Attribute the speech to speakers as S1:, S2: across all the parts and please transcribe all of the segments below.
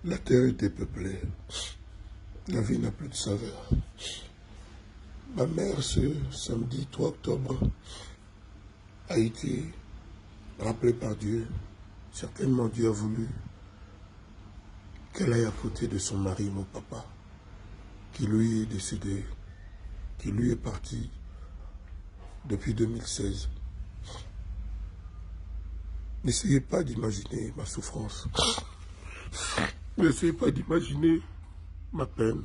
S1: La terre est dépeuplée. La vie n'a plus de saveur. Ma mère, ce samedi 3 octobre, a été rappelée par Dieu. Certainement, Dieu a voulu qu'elle aille à côté de son mari, mon papa, qui lui est décédé, qui lui est parti depuis 2016. N'essayez pas d'imaginer ma souffrance. N'essayez pas d'imaginer ma peine.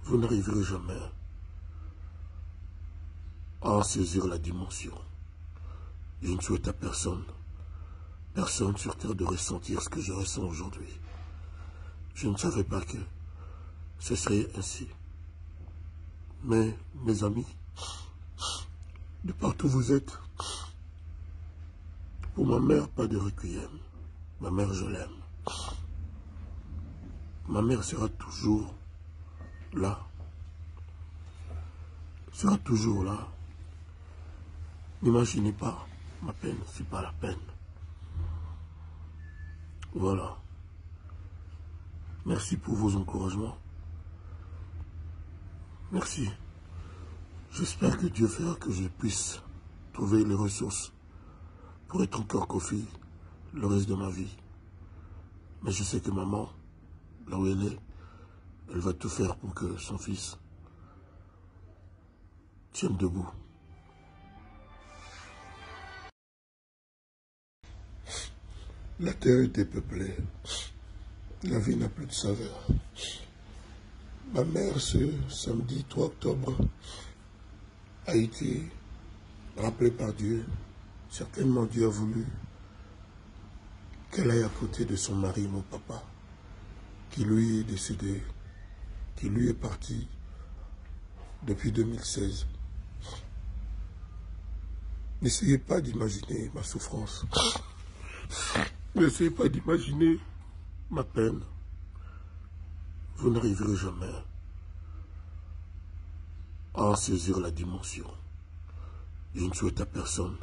S1: Vous n'arriverez jamais à en saisir la dimension. Je ne souhaite à personne sur terre de ressentir ce que je ressens aujourd'hui. Je ne savais pas que ce serait ainsi. Mais, mes amis, de partout où vous êtes, pour ma mère, pas de requiem. Ma mère, je l'aime. Ma mère sera toujours là. Sera toujours là. N'imaginez pas ma peine, c'est pas la peine. Voilà. Merci pour vos encouragements. Merci. J'espère que Dieu fera que je puisse trouver les ressources pour être encore Kofi le reste de ma vie. Mais je sais que maman, là où elle est, elle va tout faire pour que son fils tienne debout. La terre est dépeuplée. La vie n'a plus de saveur. Ma mère, ce samedi 3 octobre, a été rappelée par Dieu. Certainement, Dieu a voulu qu'elle aille à côté de son mari, mon papa, qui lui est décédé, qui lui est parti depuis 2016. N'essayez pas d'imaginer ma souffrance. N'essayez pas d'imaginer ma peine. Vous n'arriverez jamais à en saisir la dimension. Je ne souhaite à personne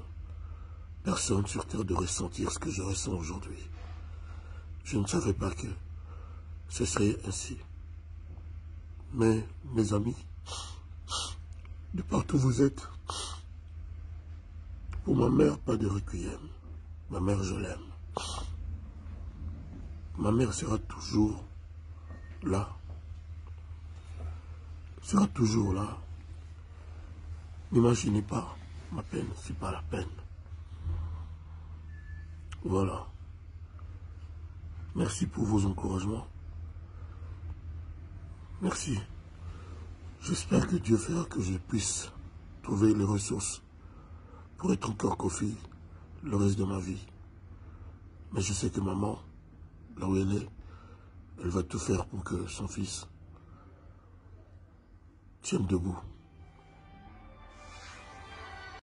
S1: sur terre de ressentir ce que je ressens aujourd'hui. Je ne savais pas que ce serait ainsi. Mais, mes amis, de partout où vous êtes, pour ma mère, pas de requiem. Ma mère, je l'aime. Ma mère sera toujours là. Sera toujours là. N'imaginez pas ma peine, c'est pas la peine. Voilà. Merci pour vos encouragements. Merci. J'espère que Dieu fera que je puisse trouver les ressources pour être encore Kofi le reste de ma vie. Mais je sais que maman, là où elle est, elle va tout faire pour que son fils tienne debout.